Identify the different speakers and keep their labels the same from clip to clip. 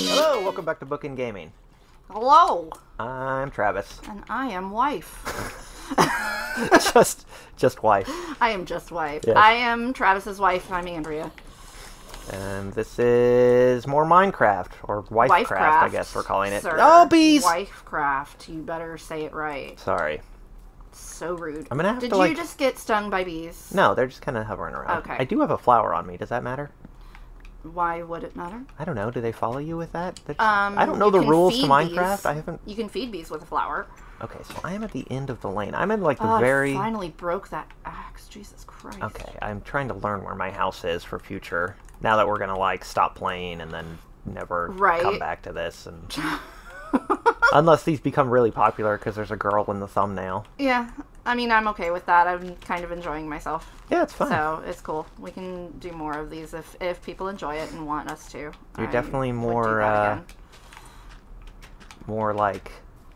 Speaker 1: Hello, welcome back to Bookend Gaming.
Speaker 2: Hello.
Speaker 1: I'm Travis.
Speaker 2: And I am wife.
Speaker 1: just wife.
Speaker 2: I am just wife.
Speaker 1: Yes.
Speaker 2: I am Travis's wife. I'm Andrea.
Speaker 1: And this is more Minecraft, or Wifecraft, I guess we're calling it.
Speaker 2: Sir.
Speaker 1: Oh, bees!
Speaker 2: Wifecraft. You better say it right.
Speaker 1: Sorry.
Speaker 2: So rude.
Speaker 1: I'm gonna have
Speaker 2: Did
Speaker 1: to,
Speaker 2: you just get stung by bees?
Speaker 1: No, they're just kind of hovering around.
Speaker 2: Okay.
Speaker 1: I do have a flower on me. Does that matter?
Speaker 2: Why would it matter?
Speaker 1: I don't know. Do they follow you with that? I don't know the rules to Minecraft.
Speaker 2: Bees.
Speaker 1: I haven't...
Speaker 2: You can feed bees with a flower.
Speaker 1: Okay, so I am at the end of the lane. I'm in, like, the
Speaker 2: I
Speaker 1: very...
Speaker 2: finally broke that axe. Jesus Christ.
Speaker 1: Okay, I'm trying to learn where my house is for future. Now that we're gonna, like, stop playing and then never come back to this. And unless these become really popular because there's a girl in the thumbnail.
Speaker 2: Yeah. I mean, I'm okay with that. I'm kind of enjoying myself.
Speaker 1: Yeah, it's fun.
Speaker 2: So, it's cool. We can do more of these if people enjoy it and want us to.
Speaker 1: You're definitely more, more, like,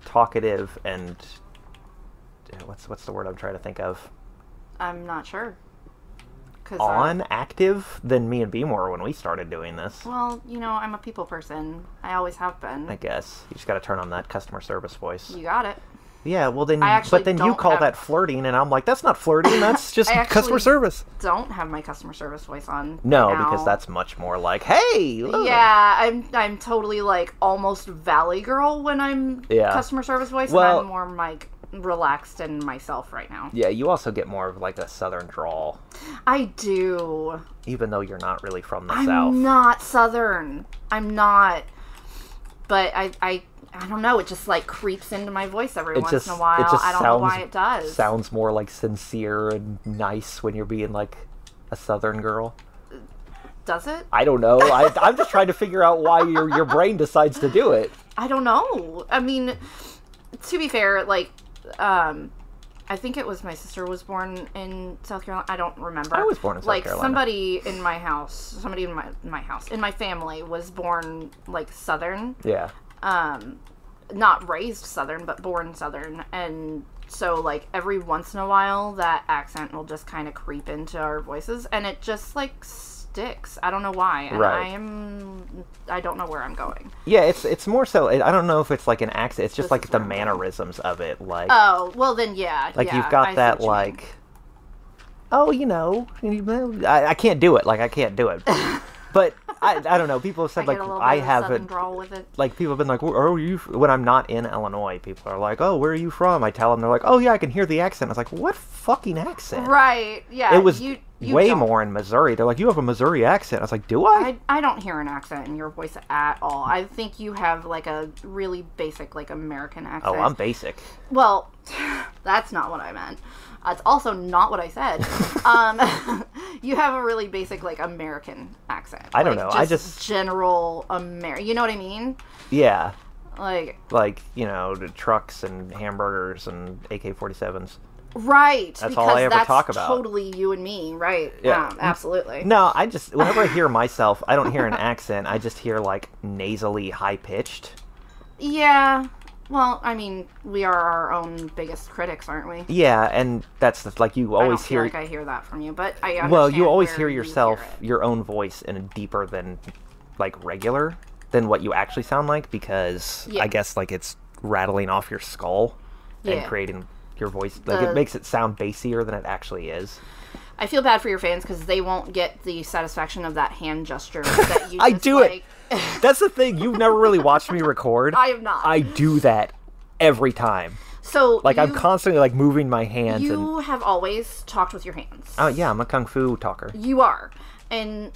Speaker 1: talkative and... What's the word I'm trying to think of?
Speaker 2: I'm not sure.
Speaker 1: Active than me and B more when we started doing this.
Speaker 2: Well, you know, I'm a people person. I always have been.
Speaker 1: I guess. You just gotta turn on that customer service voice.
Speaker 2: You got it.
Speaker 1: Yeah, well then, but then you call that flirting, and I'm like, that's not flirting, that's just customer service.
Speaker 2: Don't have my customer service voice on.
Speaker 1: No, because that's much more like, hey! Look.
Speaker 2: Yeah, I'm totally like almost Valley Girl when I'm customer service voice, and I'm more like relaxed and myself right now.
Speaker 1: Yeah, you also get more of like a southern drawl.
Speaker 2: I do.
Speaker 1: Even though you're not really from the South.
Speaker 2: I'm not southern. I'm not. But I don't know, it just like creeps into my voice every once in a while. I don't know why it does.
Speaker 1: Sounds more like sincere and nice when you're being like a southern girl.
Speaker 2: Does it?
Speaker 1: I don't know. I'm just trying to figure out why your brain decides to do it.
Speaker 2: I don't know. I mean, to be fair, like, I think it was my sister was born in South Carolina. I don't remember.
Speaker 1: I was born in South Carolina.
Speaker 2: Like, somebody in my house, in my family was born, like, Southern.
Speaker 1: Yeah.
Speaker 2: Not raised Southern, but born Southern. And so, like, every once in a while, that accent will just kind of creep into our voices. And it just, like, sticks. I don't know why. And I don't know where I'm going.
Speaker 1: Yeah, it's more so, I don't know if it's like an accent. It's just like the mannerisms of it. Like,
Speaker 2: oh, well then, yeah.
Speaker 1: Like, you've got that, like, oh, you know, I can't do it. Like, I can't do it. But I don't know. People have said, like, I haven't. Like, people have been like, "Oh, are you?" When I'm not in Illinois, people are like, "Oh, where are you from?" I tell them, they're like, "Oh, yeah, I can hear the accent." I was like, "What fucking accent?"
Speaker 2: Right? Yeah.
Speaker 1: It was way more in Missouri. They're like, "You have a Missouri accent." I was like, "Do I?"
Speaker 2: I don't hear an accent in your voice at all. I think you have like a really basic, like, American accent.
Speaker 1: Oh, I'm basic.
Speaker 2: Well, that's not what I meant. That's also not what I said. You have a really basic, like, American accent.
Speaker 1: I don't know. I just
Speaker 2: general American. You know what I mean?
Speaker 1: Yeah.
Speaker 2: Like,
Speaker 1: you know, the trucks and hamburgers and AK-47s.
Speaker 2: Right.
Speaker 1: That's all I ever talk about.
Speaker 2: Totally you and me, right?
Speaker 1: Yeah.
Speaker 2: Absolutely.
Speaker 1: No, whenever I hear myself, I don't hear an accent. I just hear, like, nasally high-pitched.
Speaker 2: Yeah. Well, I mean, we are our own biggest critics, aren't we?
Speaker 1: Yeah, and that's like you always hear.
Speaker 2: I hear that from you, but I understand.
Speaker 1: Well, you always hear yourself, your own voice, in a deeper than like regular than what you actually sound like, because I guess like it's rattling off your skull and creating your voice. Like it makes it sound bassier than it actually is.
Speaker 2: I feel bad for your fans because they won't get the satisfaction of that hand gesture that you.
Speaker 1: I do it. That's the thing. You've never really watched me record.
Speaker 2: I have not.
Speaker 1: I do that every time.
Speaker 2: So
Speaker 1: like I'm constantly like moving my hands.
Speaker 2: You have always talked with your hands.
Speaker 1: Oh yeah, I'm a kung fu talker.
Speaker 2: You are, and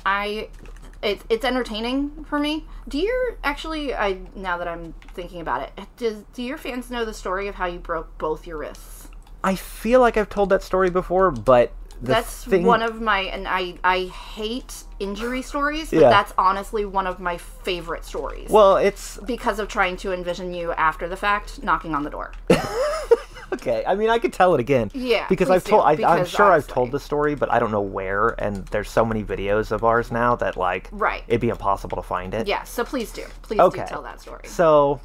Speaker 2: it's entertaining for me. Do you actually? Now that I'm thinking about it, do your fans know the story of how you broke both your wrists?
Speaker 1: I feel like I've told that story before, but.
Speaker 2: That's one of my, and I hate injury stories, but that's honestly one of my favorite stories.
Speaker 1: Well, it's...
Speaker 2: because of trying to envision you after the fact, knocking on the door.
Speaker 1: Okay, I mean, I could tell it again.
Speaker 2: Yeah,
Speaker 1: because I'm sure I've told the story, but I don't know where, and there's so many videos of ours now that, like, it'd be impossible to find it.
Speaker 2: Yeah, so please do. Please do tell that story.
Speaker 1: So...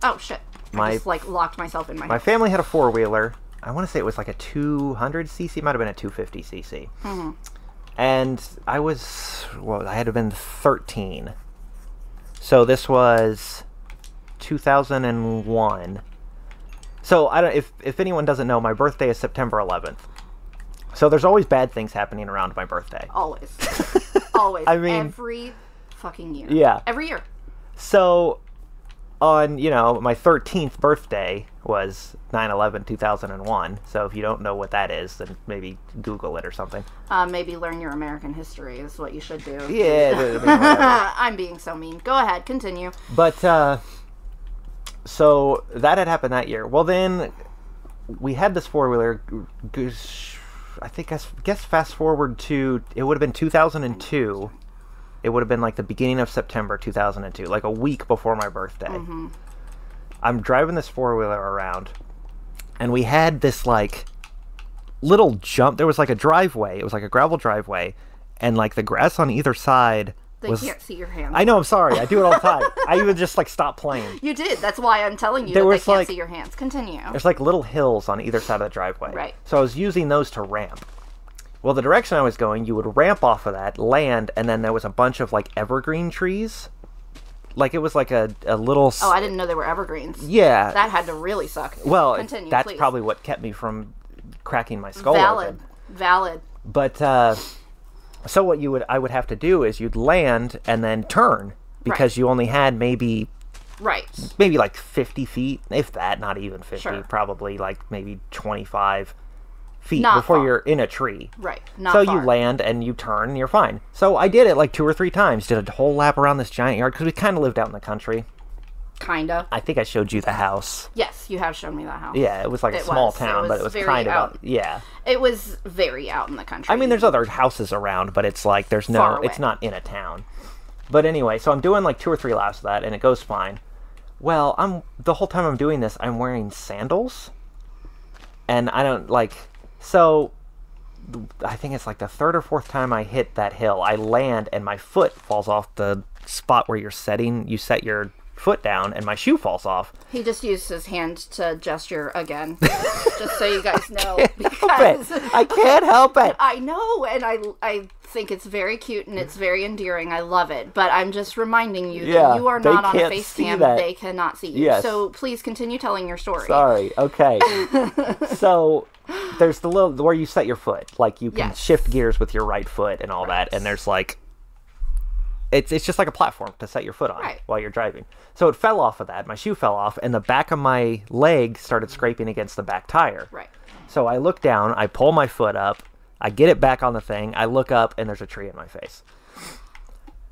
Speaker 2: Oh, shit. I just, like, locked myself in my house.
Speaker 1: My family had a four-wheeler. I want to say it was like a 200cc, might have been a 250cc. And I had to have been 13. So this was 2001. So I don't. If anyone doesn't know, my birthday is September 11th. So there's always bad things happening around my birthday.
Speaker 2: Always. Always.
Speaker 1: I mean,
Speaker 2: every fucking year.
Speaker 1: Yeah.
Speaker 2: Every year.
Speaker 1: So on, my 13th birthday was 9/11/2001. So if you don't know what that is, then maybe Google it or something.
Speaker 2: Maybe learn your American history is what you should do.
Speaker 1: Yeah.
Speaker 2: I'm being so mean. Go ahead, continue.
Speaker 1: But so that had happened that year. Well, then we had this four-wheeler. I guess fast forward to, it would have been 2002. It would have been like the beginning of September 2002, like a week before my birthday. I'm driving this four-wheeler around, and we had this like little jump. There was like a driveway. It was like a gravel driveway, and like the grass on either side
Speaker 2: They can't see your hands.
Speaker 1: I know, I'm sorry. I do it all the time. I even just like stop playing.
Speaker 2: You did. That's why I'm telling you that they can't see your hands. Continue.
Speaker 1: There's like little hills on either side of the driveway.
Speaker 2: Right.
Speaker 1: So I was using those to ramp. Well, the direction I was going, you would ramp off of that, land, and then there was a bunch of like evergreen trees. Like it was like a little...
Speaker 2: Oh, I didn't know they were evergreens.
Speaker 1: Yeah.
Speaker 2: That had to really suck.
Speaker 1: Well,
Speaker 2: continue,
Speaker 1: that's
Speaker 2: please.
Speaker 1: probably what kept me from cracking my skull open.
Speaker 2: Valid.
Speaker 1: But so what I would have to do is you'd land and then turn, because you only had maybe like 50 feet, if that, not even 50, probably like maybe 25 feet before you're in a tree.
Speaker 2: Right.
Speaker 1: So you land and you turn and you're fine. So I did it like 2 or 3 times, did a whole lap around this giant yard, because we kind of lived out in the country.
Speaker 2: Kinda.
Speaker 1: I think I showed you the house.
Speaker 2: Yes, you have shown me that house.
Speaker 1: Yeah, it was like a small town, but it was kind of out. Yeah.
Speaker 2: It was very out in the country.
Speaker 1: I mean, there's other houses around, but it's like it's not in a town. But anyway, so I'm doing like 2 or 3 laps of that, and it goes fine. Well, the whole time I'm doing this, I'm wearing sandals, and I don't like. So I think it's like the 3rd or 4th time I hit that hill, I land and my foot falls off the spot where you set your foot down, and my shoe falls off.
Speaker 2: He just used his hand to gesture again, just so you guys know.
Speaker 1: I can't help it.
Speaker 2: I know, and I think it's very cute and it's very endearing. I love it, but I'm just reminding you that you are not on a face cam. They cannot see you. Yes. So please continue telling your story.
Speaker 1: Sorry. Okay. So there's the little where you set your foot, like you can shift gears with your right foot and all that, and there's like it's just like a platform to set your foot on while you're driving. So it fell off of that. My shoe fell off, and the back of my leg started scraping against the back tire.
Speaker 2: Right.
Speaker 1: So I look down, I pull my foot up, I get it back on the thing, I look up, and there's a tree in my face.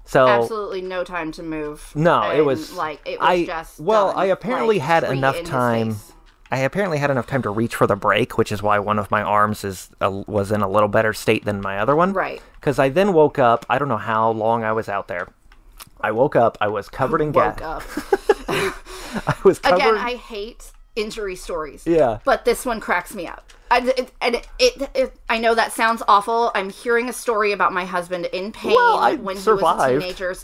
Speaker 1: So
Speaker 2: absolutely no time to move.
Speaker 1: No, it was
Speaker 2: like it was just.
Speaker 1: Well, I apparently had enough time. I apparently had enough time to reach for the brake, which is why one of my arms was in a little better state than my other one.
Speaker 2: Right.
Speaker 1: Because I then woke up. I don't know how long I was out there. I woke up. I was covered in gas. I was covered.
Speaker 2: Again, I hate injury stories.
Speaker 1: Yeah.
Speaker 2: But this one cracks me up. I know that sounds awful. I'm hearing a story about my husband in pain when he was a teenager.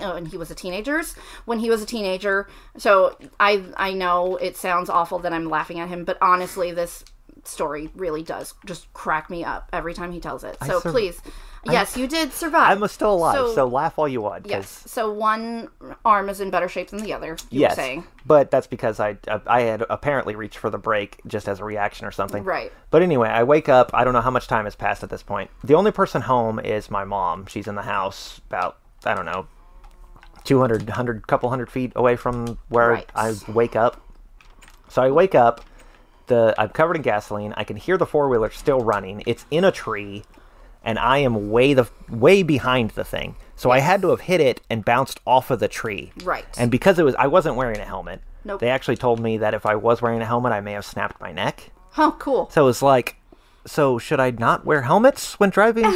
Speaker 2: And he was a teenager. So I know it sounds awful that I'm laughing at him, but honestly, this story really does just crack me up every time he tells it. So please. Yes, you did survive.
Speaker 1: I'm still alive, so laugh all you want.
Speaker 2: Yes, so one arm is in better shape than the other, you were saying.
Speaker 1: But that's because I had apparently reached for the brake just as a reaction or something.
Speaker 2: Right.
Speaker 1: But anyway, I wake up. I don't know how much time has passed at this point. The only person home is my mom. She's in the house about, I don't know, couple hundred feet away from where I wake up. So I wake up. I'm covered in gasoline. I can hear the four-wheeler still running. It's in a tree. And I am way behind the thing. So I had to have hit it and bounced off of the tree.
Speaker 2: Right.
Speaker 1: And because I wasn't wearing a helmet,
Speaker 2: Nope.
Speaker 1: They actually told me that if I was wearing a helmet, I may have snapped my neck.
Speaker 2: Oh, cool.
Speaker 1: So it was like, so should I not wear helmets when driving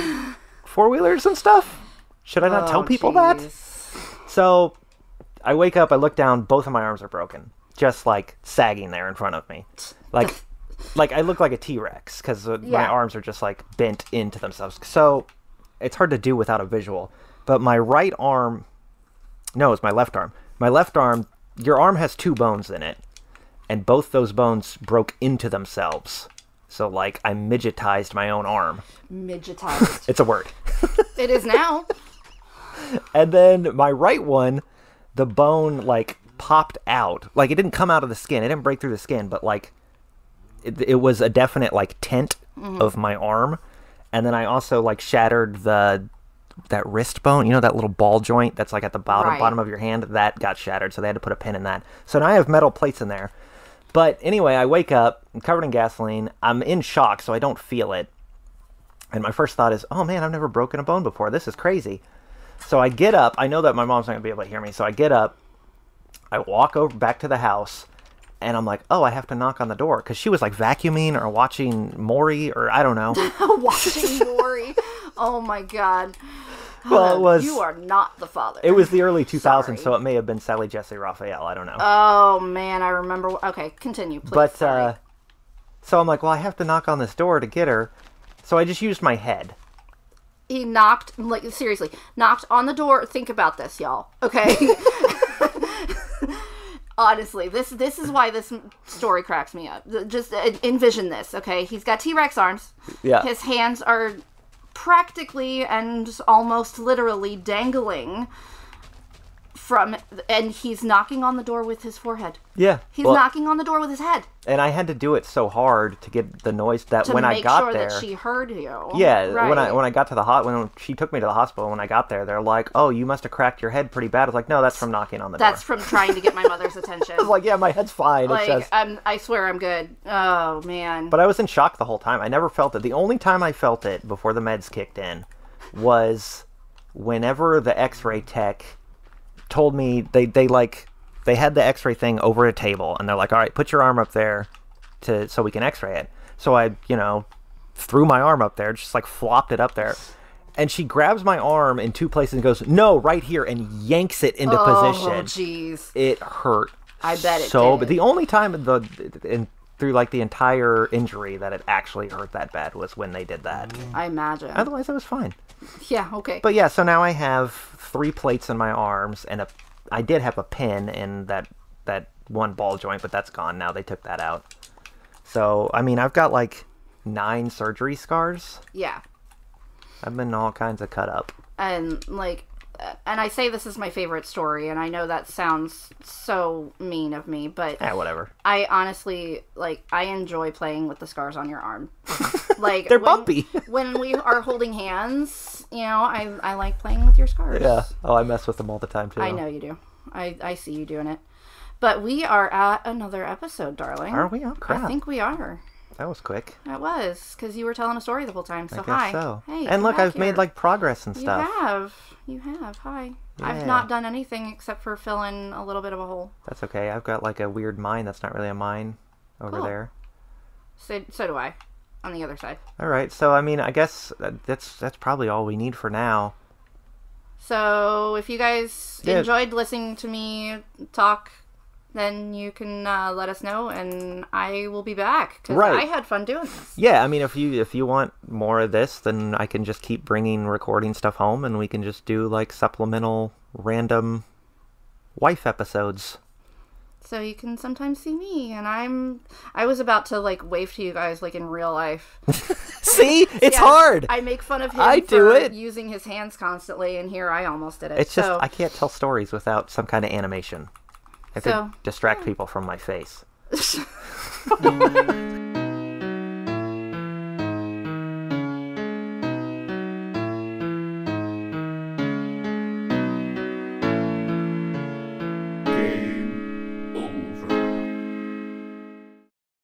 Speaker 1: four-wheelers and stuff? Should I not tell people that? So I wake up, I look down, both of my arms are broken. Just like sagging there in front of me. Like I look like a T-Rex because my arms are just like bent into themselves. So it's hard to do without a visual. But my right arm, no, it's my left arm. My left arm, your arm has 2 bones in it. and both those bones broke into themselves. So, like, I midgetized my own arm.
Speaker 2: Midgetized.
Speaker 1: It's a word.
Speaker 2: It is now.
Speaker 1: And then my right one, the bone, like, popped out. Like, it didn't come out of the skin. It didn't break through the skin, but, like, it was a definite, like, tent of my arm. And then I also, like, shattered that wrist bone. You know, that little ball joint that's, like, at the bottom of your hand? That got shattered, so they had to put a pin in that. So now I have metal plates in there. But anyway, I wake up, I'm covered in gasoline. I'm in shock, so I don't feel it. And my first thought is, oh, man, I've never broken a bone before. This is crazy. So I get up. I know that my mom's not going to be able to hear me. So I get up. I walk over back to the house. And I'm like, oh, I have to knock on the door. Because she was like vacuuming or watching Maury or I don't know.
Speaker 2: Watching Maury. Oh, my God.
Speaker 1: Well, it was...
Speaker 2: You are not the father.
Speaker 1: It was the early 2000s, so it may have been Sally Jesse Raphael. I don't know.
Speaker 2: Oh, man, I remember. Okay, continue, please.
Speaker 1: But, so I'm like, well, I have to knock on this door to get her. So I just used my head.
Speaker 2: He knocked, like, seriously, knocked on the door. Think about this, y'all. Okay? Honestly, this is why this story cracks me up. Just envision this, okay? He's got T-Rex arms.
Speaker 1: Yeah.
Speaker 2: His hands are practically and almost literally dangling from, and he's knocking on the door with his forehead.
Speaker 1: Yeah.
Speaker 2: He's knocking on the door with his head.
Speaker 1: And I had to do it so hard to get the noise that when I got there...
Speaker 2: To make sure that she heard you.
Speaker 1: Yeah,
Speaker 2: right.
Speaker 1: when I got to when she took me to the hospital, when I got there, they're like, oh, you must have cracked your head pretty bad. I was like, no, that's from knocking on the door.
Speaker 2: That's from trying to get my mother's attention.
Speaker 1: I was like, yeah, my head's fine.
Speaker 2: Like,
Speaker 1: it's just...
Speaker 2: I swear I'm good. Oh, man.
Speaker 1: But I was in shock the whole time. I never felt it. The only time I felt it before the meds kicked in was whenever the x-ray tech told me they had the x-ray thing over a table and they're like, all right, put your arm up there so we can x-ray it. So I, threw my arm up there, just like flopped it up there. And she grabs my arm in two places and goes, no, right here, and yanks it into position.
Speaker 2: Oh, jeez.
Speaker 1: It hurt.
Speaker 2: I bet it
Speaker 1: so
Speaker 2: did.
Speaker 1: But the only time through like the entire injury that it actually hurt that bad was when they did that.
Speaker 2: I imagine.
Speaker 1: Otherwise, it was fine.
Speaker 2: Yeah, okay.
Speaker 1: But yeah, so now I have 3 plates in my arms, and I did have a pin in that one ball joint, but that's gone now. They took that out. So, I mean, I've got like 9 surgery scars.
Speaker 2: Yeah.
Speaker 1: I've been all kinds of cut up.
Speaker 2: And I say this is my favorite story, and I know that sounds so mean of me, but...
Speaker 1: Yeah, whatever.
Speaker 2: I honestly, I enjoy playing with the scars on your arm. Like,
Speaker 1: they're bumpy.
Speaker 2: When we are holding hands, I like playing with your scars.
Speaker 1: Yeah. Oh, I mess with them all the time, too.
Speaker 2: I know you do. I see you doing it. But we are at another episode, darling.
Speaker 1: Are we? Oh, crap.
Speaker 2: I think we are.
Speaker 1: That was quick.
Speaker 2: It was, because you were telling a story the whole time, so
Speaker 1: I guess
Speaker 2: hi.
Speaker 1: So.
Speaker 2: Hey,
Speaker 1: and look, I've made, progress and stuff.
Speaker 2: You have. Hi.
Speaker 1: Yeah.
Speaker 2: I've not done anything except for fill in a little bit of a hole.
Speaker 1: That's okay. I've got, a weird mine that's not really a mine over there.
Speaker 2: So do I, on the other side.
Speaker 1: All right. So, I mean, I guess that's probably all we need for now.
Speaker 2: So, if you guys enjoyed listening to me talk, then you can let us know, and I will be back, because I had fun doing this.
Speaker 1: Yeah, I mean, if you want more of this, then I can just keep bringing recording stuff home, and we can just do, supplemental random wife episodes.
Speaker 2: So you can sometimes see me, and I was about to, wave to you guys, in real life.
Speaker 1: See? It's hard!
Speaker 2: I make fun of him for using his hands constantly, and here I almost did it.
Speaker 1: It's just, I can't tell stories without some kind of animation. I have to distract people from my face.